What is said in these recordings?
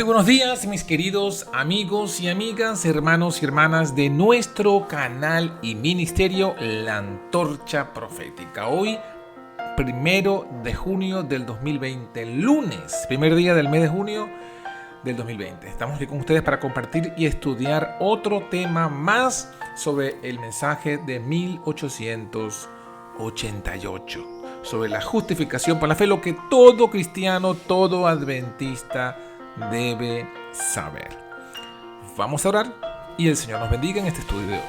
buenos días, mis queridos amigos y amigas, hermanos y hermanas de nuestro canal y ministerio La Antorcha Profética. Hoy, 1 de junio del 2020, lunes, primer día del mes de junio del 2020. Estamos aquí con ustedes para compartir y estudiar otro tema más sobre el mensaje de 1888, sobre la justificación por la fe, lo que todo cristiano, todo adventista debe saber. Vamos a orar y el Señor nos bendiga en este estudio de hoy.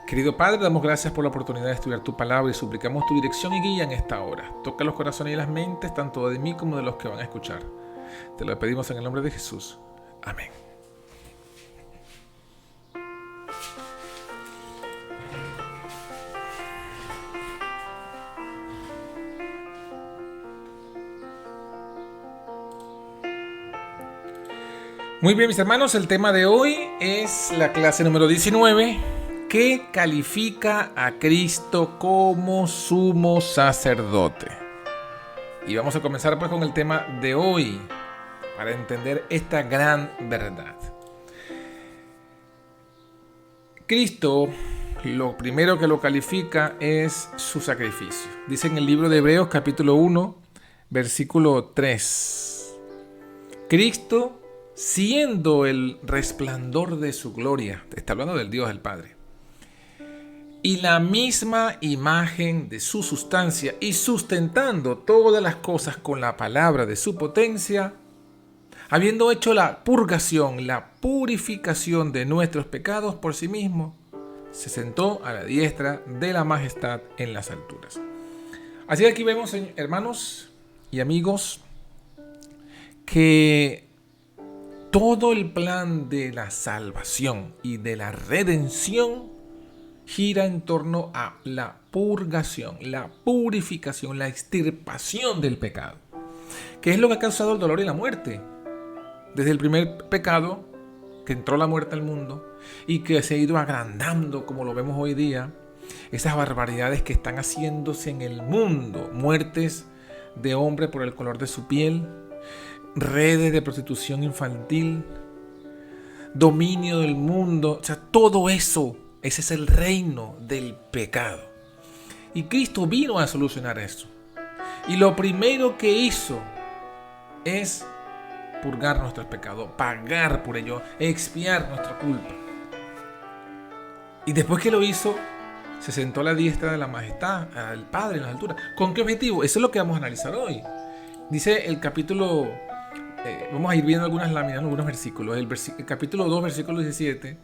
Querido Padre, damos gracias por la oportunidad de estudiar tu palabra y suplicamos tu dirección y guía en esta hora. Toca los corazones y las mentes, tanto de mí como de los que van a escuchar. Te lo pedimos en el nombre de Jesús. Amén. Muy bien, mis hermanos, el tema de hoy es la clase número 19, que califica a Cristo como sumo sacerdote. Y vamos a comenzar pues con el tema de hoy, para entender esta gran verdad. Cristo, lo primero que lo califica es su sacrificio. Dice en el libro de Hebreos capítulo 1, versículo 3. Cristo, siendo el resplandor de su gloria, está hablando del Dios el Padre, y la misma imagen de su sustancia, y sustentando todas las cosas con la palabra de su potencia, habiendo hecho la purgación, la purificación de nuestros pecados por sí mismo, se sentó a la diestra de la majestad en las alturas. Así que aquí vemos, hermanos y amigos, que todo el plan de la salvación y de la redención gira en torno a la purgación, la purificación, la extirpación del pecado, que es lo que ha causado el dolor y la muerte. Desde el primer pecado que entró la muerte al mundo y que se ha ido agrandando como lo vemos hoy día, esas barbaridades que están haciéndose en el mundo, muertes de hombre por el color de su piel, redes de prostitución infantil, dominio del mundo, o sea, todo eso, ese es el reino del pecado. Y Cristo vino a solucionar eso. Y lo primero que hizo es purgar nuestros pecados, pagar por ello, expiar nuestra culpa. Y después que lo hizo, se sentó a la diestra de la majestad, al Padre en las alturas. ¿Con qué objetivo? Eso es lo que vamos a analizar hoy. Dice el capítulo, vamos a ir viendo algunas láminas, algunos versículos. El capítulo 2, versículo 17,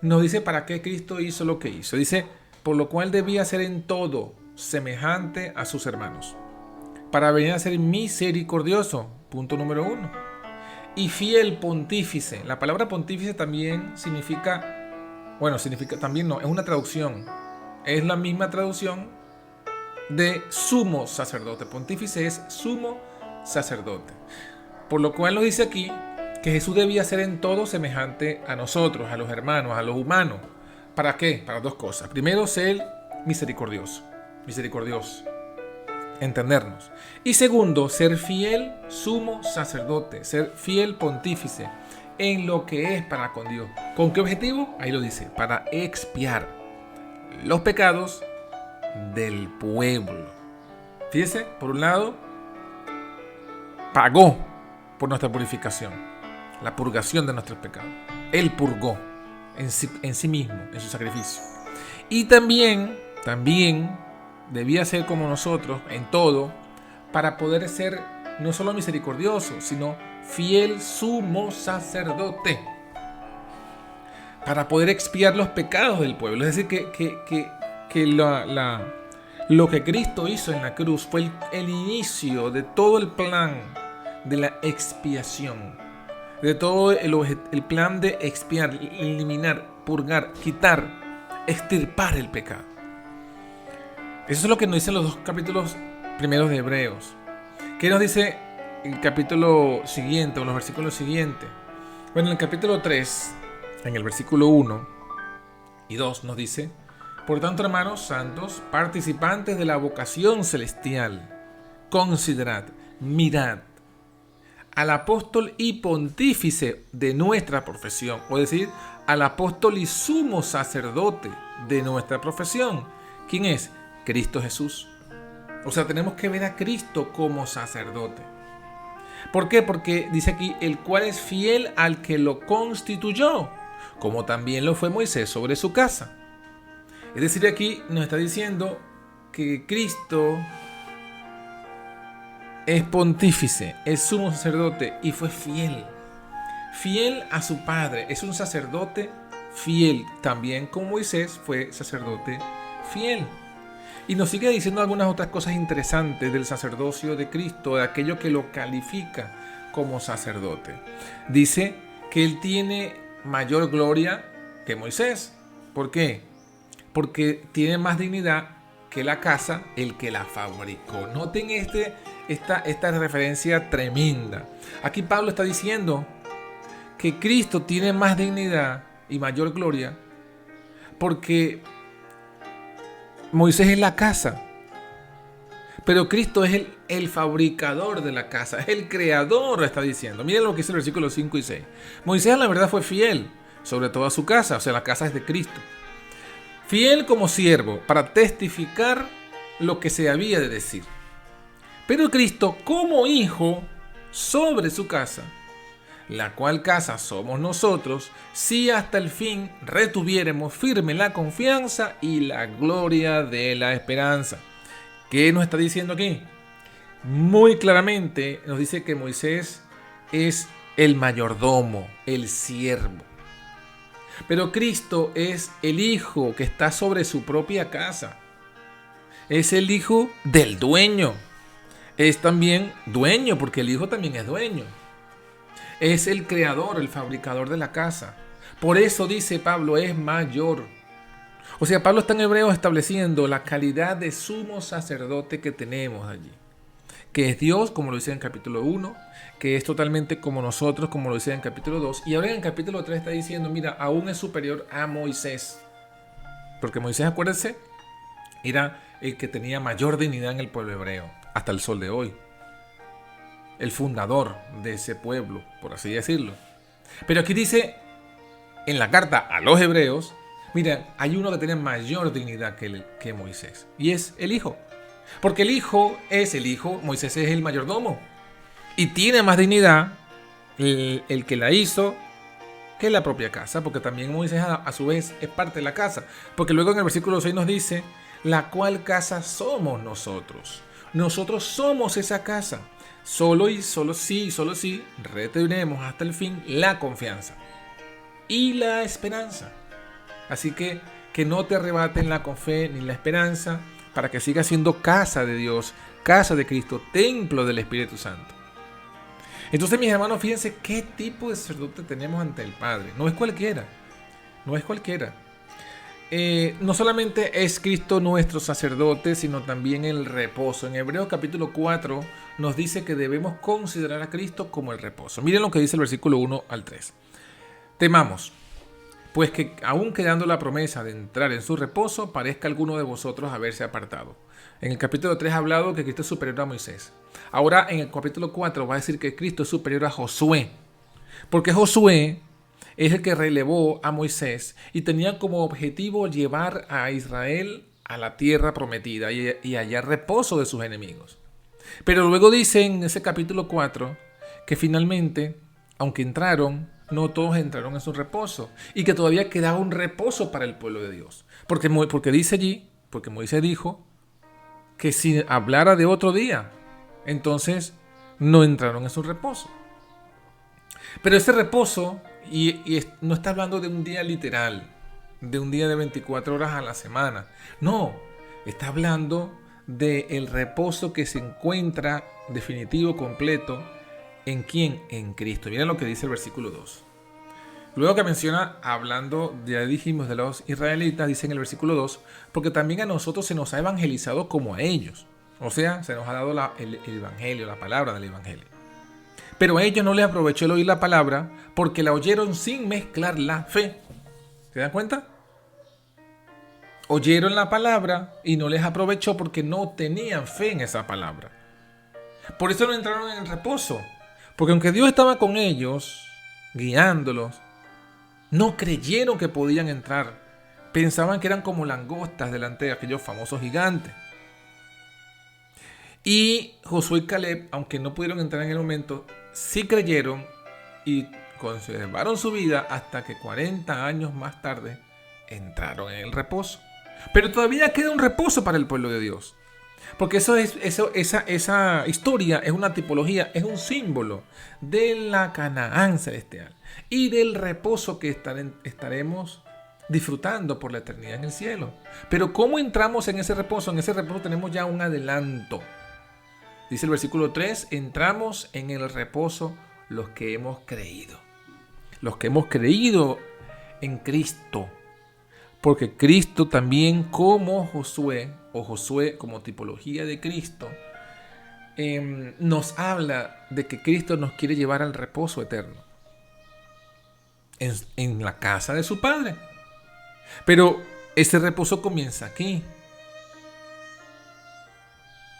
nos dice para qué Cristo hizo lo que hizo. Dice, por lo cual debía ser en todo semejante a sus hermanos, para venir a ser misericordioso, punto número 1, y fiel pontífice. La palabra pontífice también significa, también no, es una traducción. Es la misma traducción de sumo sacerdote. Pontífice es sumo sacerdote. Por lo cual nos dice aquí que Jesús debía ser en todo semejante a nosotros, a los hermanos, a los humanos. ¿Para qué? Para dos cosas. Primero, ser misericordioso, entendernos. Y segundo, ser fiel sumo sacerdote, ser fiel pontífice en lo que es para con Dios. ¿Con qué objetivo? Ahí lo dice, para expiar los pecados del pueblo. Fíjese, por un lado, pagó por nuestra purificación, la purgación de nuestros pecados. Él purgó en sí mismo, en su sacrificio. Y también debía ser como nosotros en todo, para poder ser no solo misericordioso, sino fiel sumo sacerdote, para poder expiar los pecados del pueblo. Es decir, que lo que Cristo hizo en la cruz fue el inicio de todo el plan de la expiación, de todo el plan de expiar, eliminar, purgar, quitar, extirpar el pecado. Eso es lo que nos dicen los dos capítulos primeros de Hebreos. ¿Qué nos dice el capítulo siguiente o los versículos siguientes? Bueno, en el capítulo 3, en el versículo 1 y 2 nos dice: por tanto, hermanos santos, participantes de la vocación celestial, considerad, mirad, al apóstol y pontífice de nuestra profesión, o decir, al apóstol y sumo sacerdote de nuestra profesión. ¿Quién es? Cristo Jesús. O sea, tenemos que ver a Cristo como sacerdote. ¿Por qué? Porque dice aquí, el cual es fiel al que lo constituyó, como también lo fue Moisés sobre su casa. Es decir, aquí nos está diciendo que Cristo es pontífice, es sumo sacerdote y fue fiel. Fiel a su Padre, es un sacerdote fiel. También como Moisés fue sacerdote fiel. Y nos sigue diciendo algunas otras cosas interesantes del sacerdocio de Cristo, de aquello que lo califica como sacerdote. Dice que él tiene mayor gloria que Moisés. ¿Por qué? Porque tiene más dignidad que la casa el que la fabricó. Noten esta referencia tremenda. Aquí Pablo está diciendo que Cristo tiene más dignidad y mayor gloria porque Moisés es la casa, pero Cristo es el fabricador de la casa, es el creador, está diciendo. Miren lo que dice el versículo 5 y 6. Moisés la verdad fue fiel, sobre todo a su casa, o sea, la casa es de Cristo. Fiel como siervo, para testificar lo que se había de decir. Pero Cristo como hijo sobre su casa, la cual casa somos nosotros, si hasta el fin retuviéremos firme la confianza y la gloria de la esperanza. ¿Qué nos está diciendo aquí? Muy claramente nos dice que Moisés es el mayordomo, el siervo. Pero Cristo es el hijo que está sobre su propia casa. Es el hijo del dueño. Es también dueño, porque el hijo también es dueño. Es el creador, el fabricador de la casa. Por eso dice Pablo, es mayor. O sea, Pablo está en Hebreos estableciendo la calidad de sumo sacerdote que tenemos allí. Que es Dios, como lo dice en capítulo 1, que es totalmente como nosotros, como lo dice en capítulo 2. Y ahora en el capítulo 3 está diciendo, mira, aún es superior a Moisés. Porque Moisés, acuérdense, era el que tenía mayor dignidad en el pueblo hebreo, hasta el sol de hoy. El fundador de ese pueblo, por así decirlo. Pero aquí dice, en la carta a los hebreos, mira, hay uno que tiene mayor dignidad que Moisés, y es el hijo. Porque el hijo es el hijo, Moisés es el mayordomo, y tiene más dignidad el que la hizo que la propia casa, porque también Moisés a su vez es parte de la casa. Porque luego en el versículo 6 nos dice, la cual casa somos nosotros. Nosotros somos esa casa. Solo sí, retenemos hasta el fin la confianza y la esperanza. Así que no te arrebaten la fe ni la esperanza, para que sigas siendo casa de Dios, casa de Cristo, templo del Espíritu Santo. Entonces, mis hermanos, fíjense qué tipo de sacerdote tenemos ante el Padre. No es cualquiera, no es cualquiera. No solamente es Cristo nuestro sacerdote, sino también el reposo. En Hebreos capítulo 4 nos dice que debemos considerar a Cristo como el reposo. Miren lo que dice el versículo 1 al 3. Temamos, pues que aun quedando la promesa de entrar en su reposo, parezca alguno de vosotros haberse apartado. En el capítulo 3 ha hablado que Cristo es superior a Moisés. Ahora en el capítulo 4 va a decir que Cristo es superior a Josué. Porque Josué es el que relevó a Moisés y tenía como objetivo llevar a Israel a la tierra prometida y hallar reposo de sus enemigos. Pero luego dice en ese capítulo 4 que finalmente, aunque entraron, no todos entraron en su reposo y que todavía quedaba un reposo para el pueblo de Dios. Porque dice allí, porque Moisés dijo que si hablara de otro día, entonces no entraron en su reposo. Pero ese reposo no está hablando de un día literal, de un día de 24 horas a la semana. No, está hablando del reposo que se encuentra definitivo, completo, ¿en quién? En Cristo. Miren lo que dice el versículo 2. Luego que menciona, hablando, ya dijimos, de los israelitas, dice en el versículo 2, porque también a nosotros se nos ha evangelizado como a ellos. O sea, se nos ha dado el evangelio, la palabra del evangelio. Pero a ellos no les aprovechó el oír la palabra porque la oyeron sin mezclar la fe. ¿Se dan cuenta? Oyeron la palabra y no les aprovechó porque no tenían fe en esa palabra. Por eso no entraron en el reposo. Porque aunque Dios estaba con ellos, guiándolos, no creyeron que podían entrar. Pensaban que eran como langostas delante de aquellos famosos gigantes. Y Josué y Caleb, aunque no pudieron entrar en el momento, sí creyeron y conservaron su vida hasta que 40 años más tarde entraron en el reposo. Pero todavía queda un reposo para el pueblo de Dios. Porque esa historia es una tipología, es un símbolo de la Canaán celestial y del reposo que estaremos disfrutando por la eternidad en el cielo. Pero ¿cómo entramos en ese reposo? En ese reposo tenemos ya un adelanto. Dice el versículo 3, entramos en el reposo los que hemos creído. Los que hemos creído en Cristo. Porque Cristo también como Josué, o Josué como tipología de Cristo, nos habla de que Cristo nos quiere llevar al reposo eterno. En la casa de su Padre. Pero ese reposo comienza aquí.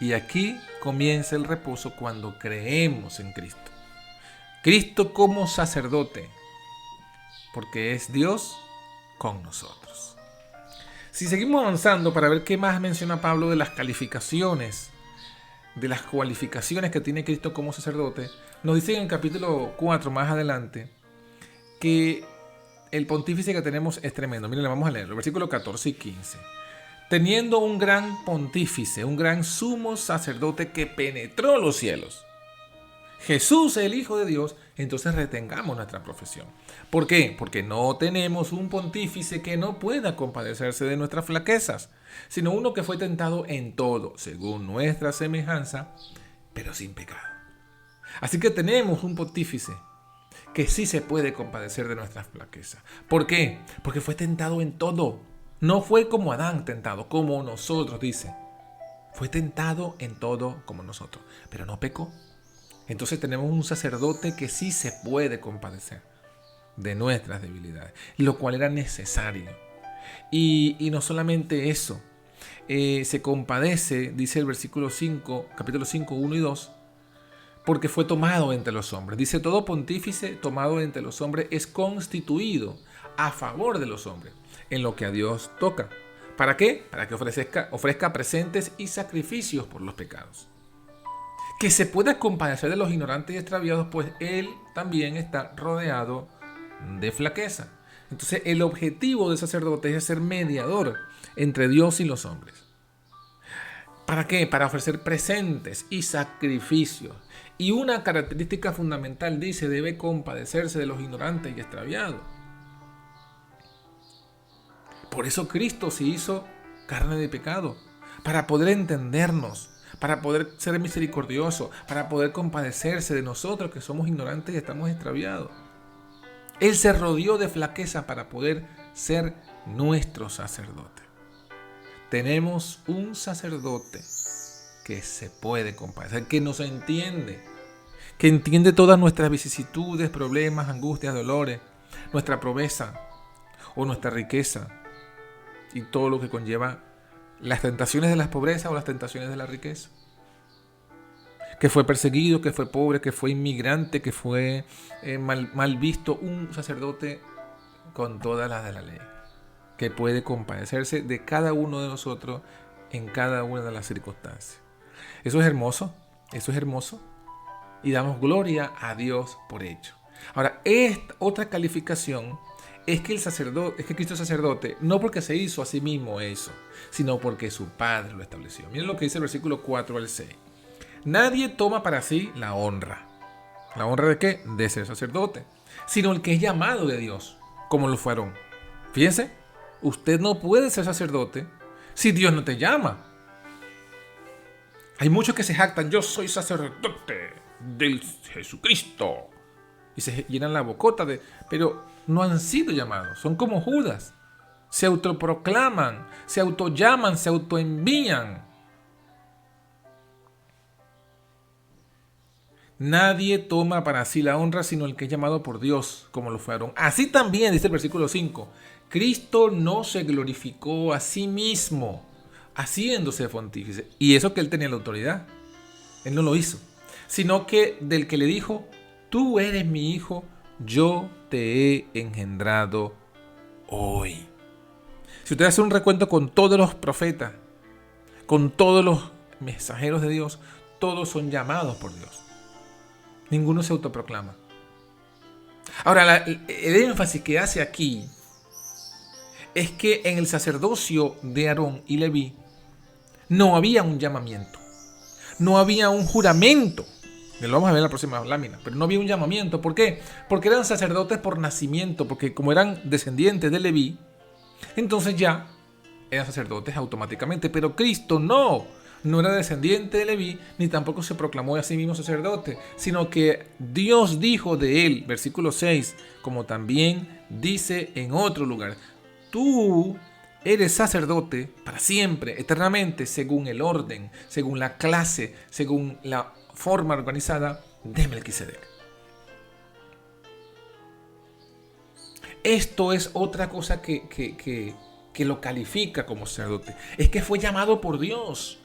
Y aquí comienza el reposo cuando creemos en Cristo. Cristo como sacerdote, porque es Dios con nosotros. Si seguimos avanzando para ver qué más menciona Pablo de las calificaciones, de las cualificaciones que tiene Cristo como sacerdote, nos dice en el capítulo 4 más adelante que el pontífice que tenemos es tremendo. Miren, vamos a leerlo, versículos 14 y 15. Teniendo un gran pontífice, un gran sumo sacerdote que penetró los cielos, Jesús, el Hijo de Dios, entonces retengamos nuestra profesión. ¿Por qué? Porque no tenemos un pontífice que no pueda compadecerse de nuestras flaquezas, sino uno que fue tentado en todo, según nuestra semejanza, pero sin pecado. Así que tenemos un pontífice que sí se puede compadecer de nuestras flaquezas. ¿Por qué? Porque fue tentado en todo. No fue como Adán tentado, como nosotros, dice. Fue tentado en todo como nosotros, pero no pecó. Entonces tenemos un sacerdote que sí se puede compadecer de nuestras debilidades, lo cual era necesario. Y no solamente eso, se compadece, dice el versículo 5, capítulo 5, 1 y 2, porque fue tomado entre los hombres. Dice, todo pontífice tomado entre los hombres es constituido a favor de los hombres, en lo que a Dios toca. ¿Para qué? Para que ofrezca presentes y sacrificios por los pecados. Que se pueda compadecer de los ignorantes y extraviados, pues él también está rodeado de flaqueza. Entonces el objetivo del sacerdote es ser mediador entre Dios y los hombres. ¿Para qué? Para ofrecer presentes y sacrificios. Y una característica fundamental, dice, debe compadecerse de los ignorantes y extraviados. Por eso Cristo se hizo carne de pecado, para poder entendernos, para poder ser misericordioso, para poder compadecerse de nosotros que somos ignorantes y estamos extraviados. Él se rodeó de flaqueza para poder ser nuestro sacerdote. Tenemos un sacerdote que se puede compadecer, que nos entiende, que entiende todas nuestras vicisitudes, problemas, angustias, dolores, nuestra pobreza o nuestra riqueza y todo lo que conlleva las tentaciones de la pobreza o las tentaciones de la riqueza. Que fue perseguido, que fue pobre, que fue inmigrante, que fue mal visto. Un sacerdote con todas las de la ley, que puede compadecerse de cada uno de nosotros en cada una de las circunstancias. Eso es hermoso, eso es hermoso. Y damos gloria a Dios por ello. Ahora, esta otra calificación es que Cristo es sacerdote, no porque se hizo a sí mismo eso, sino porque su Padre lo estableció. Miren lo que dice el versículo 4 al 6. Nadie toma para sí la honra. ¿La honra de qué? De ser sacerdote. Sino el que es llamado de Dios, como lo fueron. Fíjense, usted no puede ser sacerdote si Dios no te llama. Hay muchos que se jactan, yo soy sacerdote del Jesucristo. Y se llenan la bocota pero no han sido llamados, son como Judas. Se autoproclaman, se autollaman, se autoenvían. Nadie toma para sí la honra sino el que es llamado por Dios, como lo fueron. Así también, dice el versículo 5, Cristo no se glorificó a sí mismo, haciéndose pontífice. Y eso que él tenía la autoridad, él no lo hizo, sino que del que le dijo, tú eres mi hijo, yo te he engendrado hoy. Si usted hace un recuento con todos los profetas, con todos los mensajeros de Dios, todos son llamados por Dios. Ninguno se autoproclama. Ahora, el énfasis que hace aquí es que en el sacerdocio de Aarón y Leví no había un llamamiento, no había un juramento. Lo vamos a ver en la próxima lámina, pero no había un llamamiento. ¿Por qué? Porque eran sacerdotes por nacimiento, porque como eran descendientes de Leví, entonces ya eran sacerdotes automáticamente. Pero Cristo no era descendiente de Leví, ni tampoco se proclamó a sí mismo sacerdote, sino que Dios dijo de él, versículo 6, como también dice en otro lugar, tú eres sacerdote para siempre, eternamente, según el orden, según la clase, según la forma organizada de Melquisedec. Esto es otra cosa que lo califica como sacerdote. Es que fue llamado por Dios.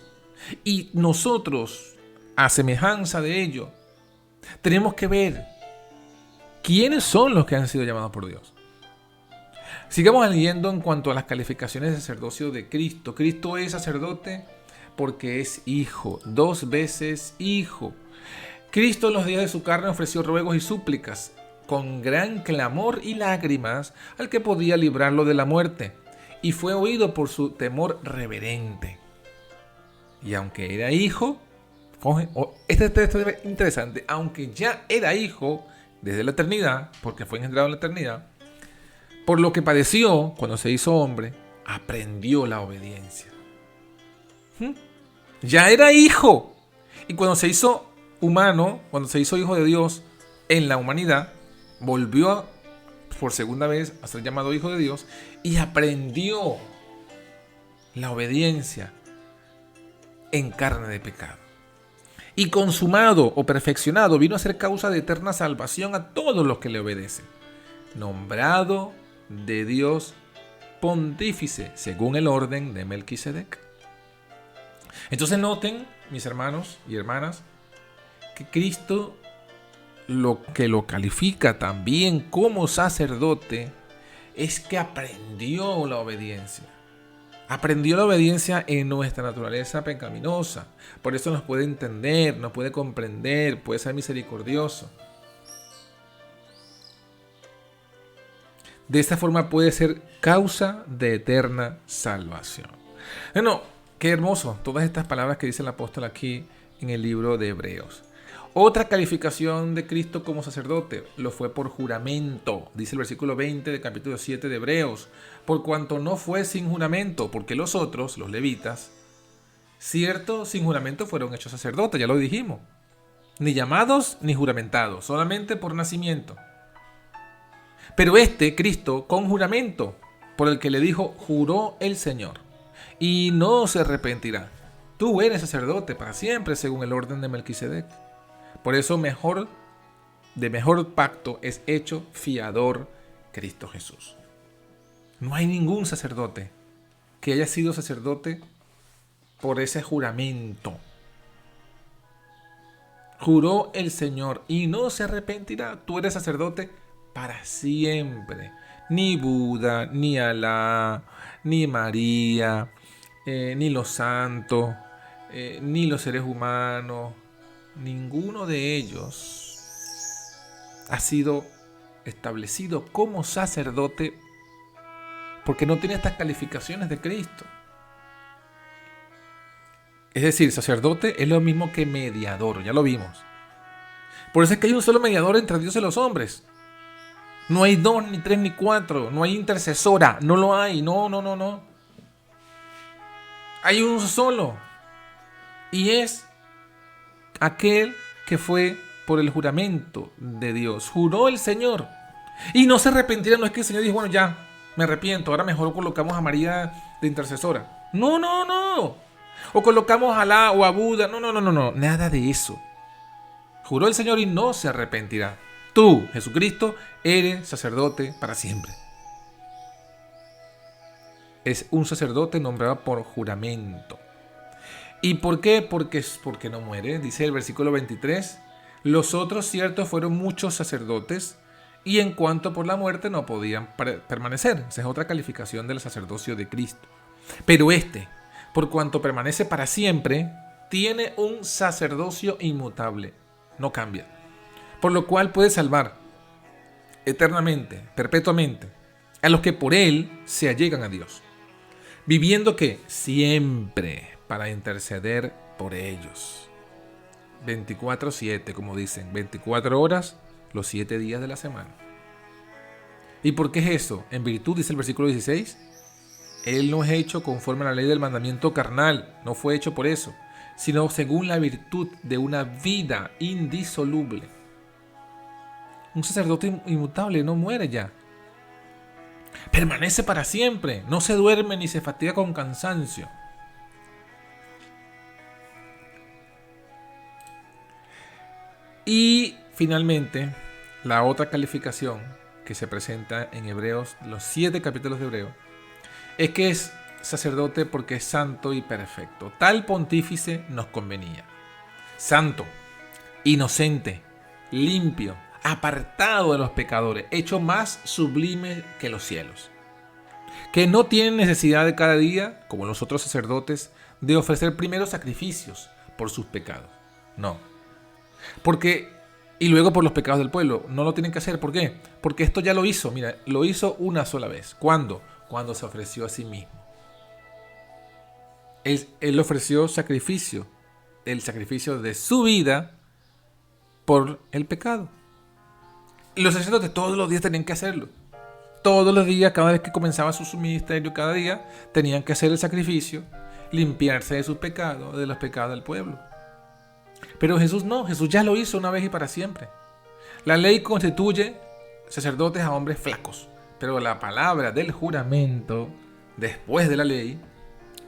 Y nosotros, a semejanza de ello, tenemos que ver quiénes son los que han sido llamados por Dios. Sigamos leyendo en cuanto a las calificaciones de sacerdocio de Cristo. Cristo es sacerdote porque es hijo, 2 veces hijo. Cristo en los días de su carne ofreció ruegos y súplicas con gran clamor y lágrimas al que podía librarlo de la muerte, y fue oído por su temor reverente. Y aunque era hijo, este texto es interesante, aunque ya era hijo desde la eternidad, porque fue engendrado en la eternidad, por lo que padeció cuando se hizo hombre, aprendió la obediencia. Ya era hijo, y cuando se hizo humano, cuando se hizo hijo de Dios en la humanidad, volvió por segunda vez a ser llamado hijo de Dios y aprendió la obediencia en carne de pecado. Y consumado o perfeccionado vino a ser causa de eterna salvación a todos los que le obedecen. Nombrado de Dios pontífice según el orden de Melquisedec. Entonces noten, mis hermanos y hermanas, que Cristo lo que lo califica también como sacerdote es que aprendió la obediencia. Aprendió la obediencia en nuestra naturaleza pecaminosa. Por eso nos puede entender, nos puede comprender, puede ser misericordioso. De esta forma puede ser causa de eterna salvación. Bueno, qué hermoso todas estas palabras que dice el apóstol aquí en el libro de Hebreos. Otra calificación de Cristo como sacerdote lo fue por juramento, dice el versículo 20 del capítulo 7 de Hebreos, por cuanto no fue sin juramento, porque los otros, los levitas, cierto, sin juramento fueron hechos sacerdotes, ya lo dijimos, ni llamados ni juramentados, solamente por nacimiento. Pero Cristo, con juramento, por el que le dijo, juró el Señor, y no se arrepentirá. Tú eres sacerdote para siempre, según el orden de Melquisedec. Por eso de mejor pacto es hecho fiador Cristo Jesús. No hay ningún sacerdote que haya sido sacerdote por ese juramento. Juró el Señor y no se arrepentirá. Tú eres sacerdote para siempre. Ni Buda, ni Alá, ni María, ni los santos, ni los seres humanos. Ninguno de ellos ha sido establecido como sacerdote porque no tiene estas calificaciones de Cristo. Es decir, sacerdote es lo mismo que mediador, ya lo vimos. Por eso es que hay un solo mediador entre Dios y los hombres. No hay 2, ni 3, ni 4, no hay intercesora, no lo hay, no. Hay un solo, y es aquel que fue por el juramento de Dios. Juró el Señor y no se arrepentirá. No es que el Señor dijo, bueno, ya me arrepiento, ahora mejor colocamos a María de intercesora. No. O colocamos a Alá o a Buda. No. Nada de eso. Juró el Señor y no se arrepentirá. Tú, Jesucristo, eres sacerdote para siempre. Es un sacerdote nombrado por juramento. ¿Y por qué? Porque no muere. Dice el versículo 23. Los otros ciertos fueron muchos sacerdotes y en cuanto por la muerte no podían permanecer. Esa es otra calificación del sacerdocio de Cristo. Pero este, por cuanto permanece para siempre, tiene un sacerdocio inmutable, no cambia. Por lo cual puede salvar eternamente, perpetuamente, a los que por él se allegan a Dios. Viviendo que siempre para interceder por ellos. 24/7, como dicen, 24 horas, los 7 días de la semana. ¿Y por qué es eso? En virtud, dice el versículo 16, Él no es hecho conforme a la ley del mandamiento carnal, no fue hecho por eso, sino según la virtud de una vida indisoluble. Un sacerdote inmutable no muere ya. Permanece para siempre, no se duerme ni se fatiga con cansancio. Y finalmente, la otra calificación que se presenta en Hebreos, los 7 capítulos de Hebreos, es que es sacerdote porque es santo y perfecto. Tal pontífice nos convenía. Santo, inocente, limpio, apartado de los pecadores, hecho más sublime que los cielos. Que no tiene necesidad de cada día, como los otros sacerdotes, de ofrecer primeros sacrificios por sus pecados. No. Y luego por los pecados del pueblo. No lo tienen que hacer. ¿Por qué? Porque esto ya lo hizo. Mira, lo hizo una sola vez. ¿Cuándo? Cuando se ofreció a sí mismo. Él ofreció sacrificio. El sacrificio de su vida por el pecado. Y los sacerdotes todos los días tenían que hacerlo. Todos los días, cada vez que comenzaba su ministerio, cada día, tenían que hacer el sacrificio, limpiarse de sus pecados, de los pecados del pueblo. Pero Jesús no, Jesús ya lo hizo una vez y para siempre. La ley constituye sacerdotes a hombres flacos, pero la palabra del juramento, después de la ley,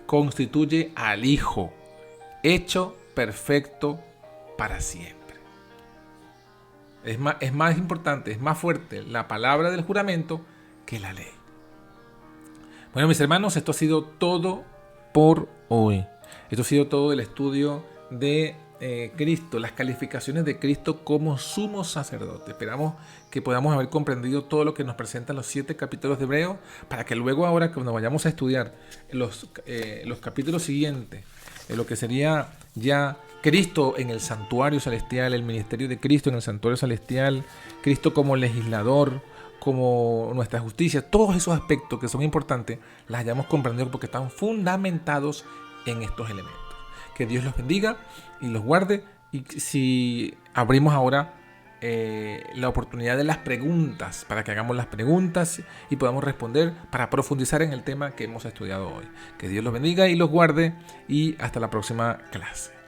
constituye al Hijo, hecho perfecto para siempre. Es más importante, es más fuerte la palabra del juramento que la ley. Bueno, mis hermanos, esto ha sido todo por hoy. Esto ha sido todo el estudio de Cristo, las calificaciones de Cristo como sumo sacerdote. Esperamos que podamos haber comprendido todo lo que nos presentan los 7 capítulos de Hebreos, para que luego, ahora cuando vayamos a estudiar los capítulos siguientes, lo que sería ya Cristo en el santuario celestial, el ministerio de Cristo en el santuario celestial, Cristo como legislador, como nuestra justicia, todos esos aspectos que son importantes, las hayamos comprendido porque están fundamentados en estos elementos. Que Dios los bendiga y los guarde. Y si abrimos ahora la oportunidad de las preguntas, para que hagamos las preguntas y podamos responder para profundizar en el tema que hemos estudiado hoy. Que Dios los bendiga y los guarde y hasta la próxima clase.